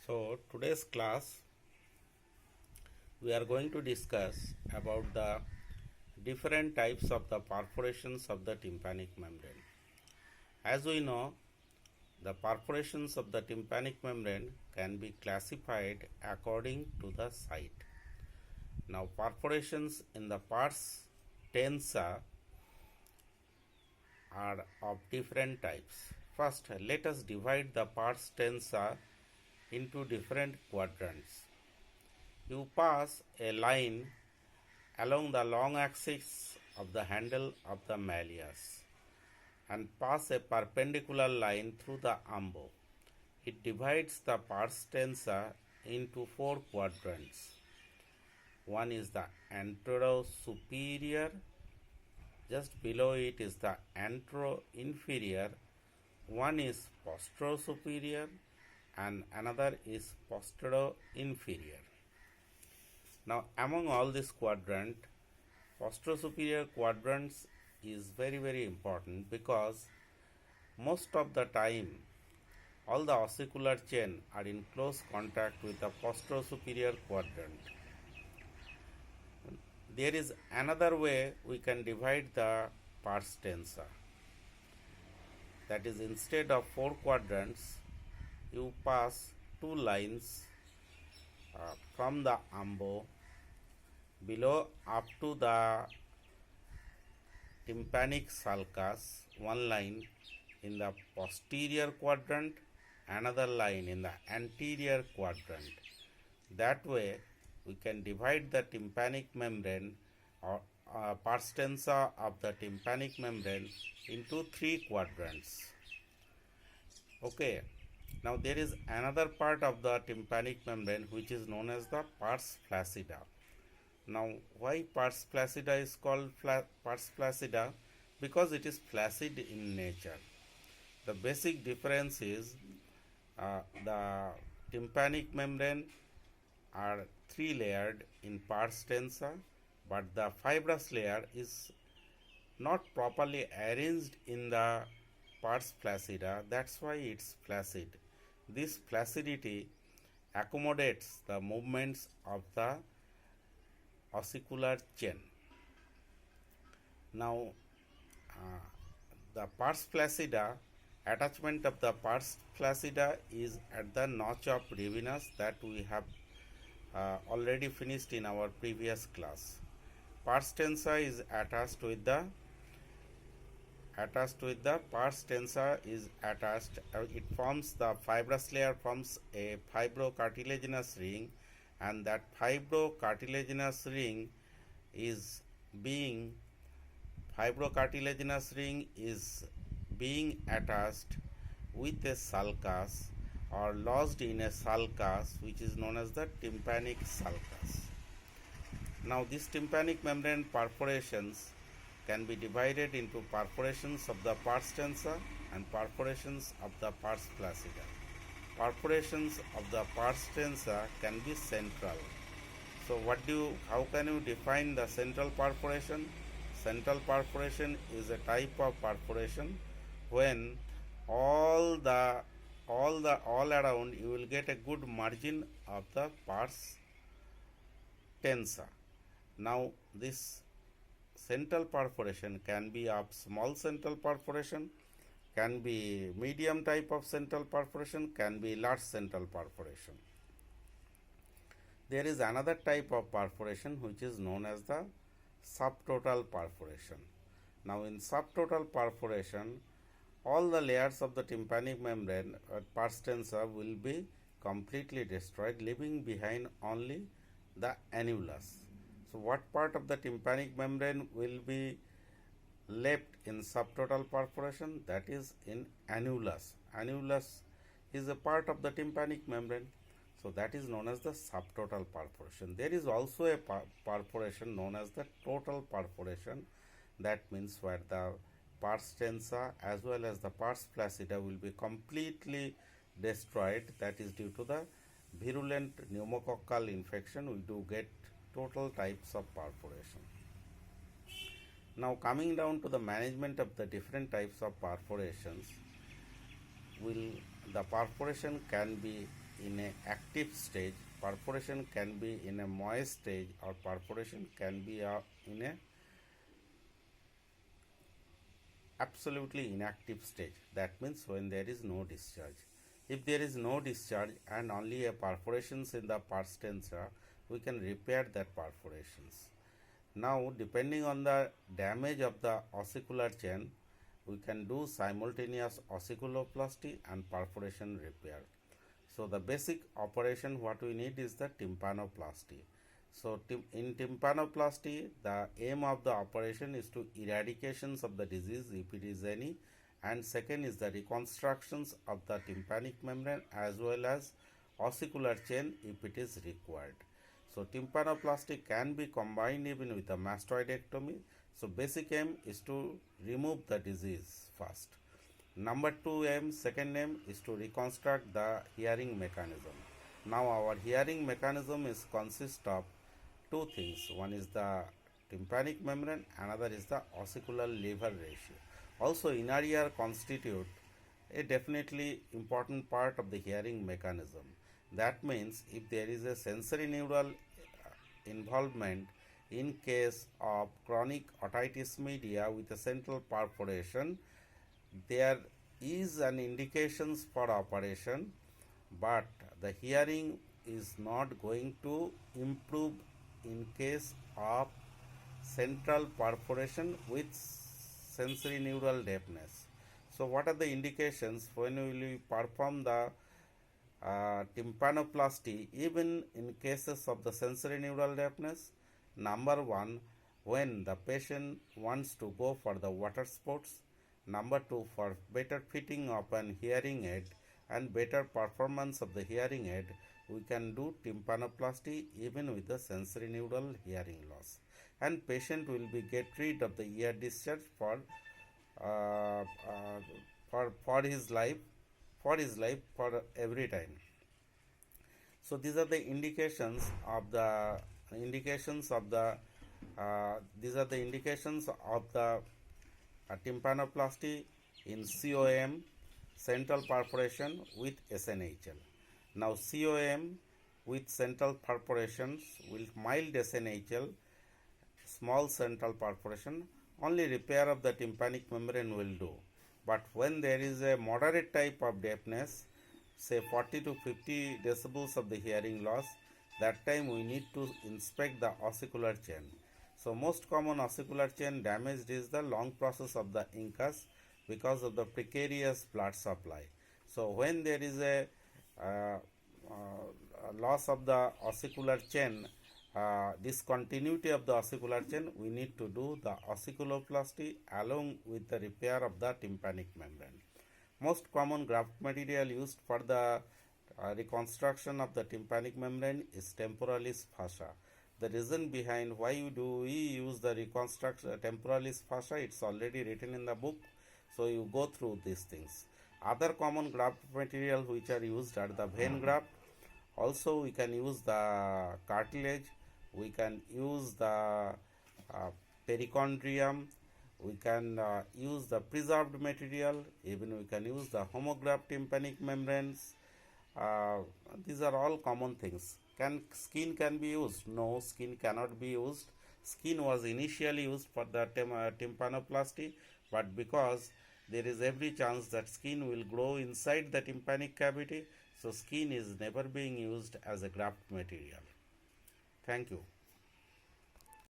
So today's class we are going to discuss about the different types of the perforations of the tympanic membrane. As we know, the perforations of the tympanic membrane can be classified according to the site. Now perforations in the pars tensa are of different types. First, let us divide the pars tensa into different quadrants. You pass a line along the long axis of the handle of the malleus and pass a perpendicular line through the umbo. It divides the pars tensa into four quadrants. One is the antero-superior, just below it is the antero-inferior, one is posterior-superior and another is posterior-inferior. Now among all this quadrant, posterior-superior quadrants is very important because most of the time all the ossicular chain are in close contact with the posterior-superior quadrant. There is another way we can divide the pars tensa. That is, instead of four quadrants, you pass two lines from the umbo below up to the tympanic sulcus, one line in the posterior quadrant, another line in the anterior quadrant. That way we can divide the tympanic membrane or pars tensa of the tympanic membrane into three quadrants. Okay. Now there is another part of the tympanic membrane which is known as the pars flaccida. Now why pars flaccida is called pars flaccida? Because it is flaccid in nature. The basic difference is the tympanic membrane are three layered in pars tensa, but the fibrous layer is not properly arranged in the pars flaccida. That's why it's flaccid. This flaccidity accommodates the movements of the ossicular chain. Now the pars flaccida, attachment of the pars flaccida is at the notch of Rivinus that we have already finished in our previous class. Pars tensa is attached with the pars tensa is attached, it forms the fibrous layer, forms a fibrocartilaginous ring, and that fibrocartilaginous ring is being attached with a sulcus or lodged in a sulcus which is known as the tympanic sulcus. Now this tympanic membrane perforations can be divided into perforations of the pars tensa and perforations of the pars flaccida. Perforations of the pars tensa can be central. So how can you define the central perforation? Central perforation is a type of perforation when all around you will get a good margin of the pars tensa. Now this central perforation can be of small central perforation, can be medium type of central perforation, can be large central perforation. There is another type of perforation which is known as the subtotal perforation. Now in subtotal perforation, all the layers of the tympanic membrane pars tensa will be completely destroyed, leaving behind only the annulus. So what part of the tympanic membrane will be left in subtotal perforation? That is in annulus. Annulus is a part of the tympanic membrane. So that is known as the subtotal perforation. There is also a perforation known as the total perforation. That means where the pars tensa as well as the pars flaccida will be completely destroyed. That is due to the virulent pneumococcal infection. We do get total types of perforation. Now coming down to the management of the different types of perforations, the perforation can be in a active stage, perforation can be in a moist stage, or perforation can be in a absolutely inactive stage. That means when there is no discharge. If there is no discharge and only a perforations in the pars tensor, we can repair that perforations. Now, depending on the damage of the ossicular chain, we can do simultaneous ossiculoplasty and perforation repair. So, the basic operation what we need is the tympanoplasty. So, in tympanoplasty, the aim of the operation is to eradications of the disease if it is any, and second is the reconstructions of the tympanic membrane as well as ossicular chain if it is required. So, tympanoplasty can be combined even with a mastoidectomy. So, basic aim is to remove the disease first. Number 2 aim, second aim is to reconstruct the hearing mechanism. Now, our hearing mechanism is consist of two things. One is the tympanic membrane, another is the ossicular lever ratio. Also, inner ear constitute a definitely important part of the hearing mechanism. That means if there is a sensory neural involvement in case of chronic otitis media with a central perforation, there is an indications for operation, but the hearing is not going to improve in case of central perforation with sensory neural deafness. So, what are the indications when we perform the tympanoplasty even in cases of the sensory neural deafness? Number 1, when the patient wants to go for the water sports. Number 2, for better fitting of an hearing aid and better performance of the hearing aid, we can do tympanoplasty even with the sensory neural hearing loss, and patient will be get rid of the ear discharge for his life for every time. So these are the indications of the tympanoplasty in COM, central perforation with SNHL. Now, COM with central perforations with mild SNHL, small central perforation, only repair of the tympanic membrane will do. But when there is a moderate type of deafness, say 40 to 50 decibels of the hearing loss, that time we need to inspect the ossicular chain. So, most common ossicular chain damaged is the long process of the incus because of the precarious blood supply. So, when there is a loss of the ossicular chain, discontinuity of the ossicular chain, we need to do the ossiculoplasty along with the repair of the tympanic membrane. Most common graft material used for the reconstruction of the tympanic membrane is temporalis fascia. The reason behind why do we use the temporalis fascia, it's already written in the book, so you go through these things. Other common graft material which are used are the vein graft. Also, we can use the cartilage, we can use the perichondrium, we can use the preserved material, even we can use the homograft tympanic membranes. These are all common things. Skin can be used? No, skin cannot be used. Skin was initially used for the tympanoplasty, but because there is every chance that skin will grow inside the tympanic cavity, so skin is never being used as a graft material. Thank you.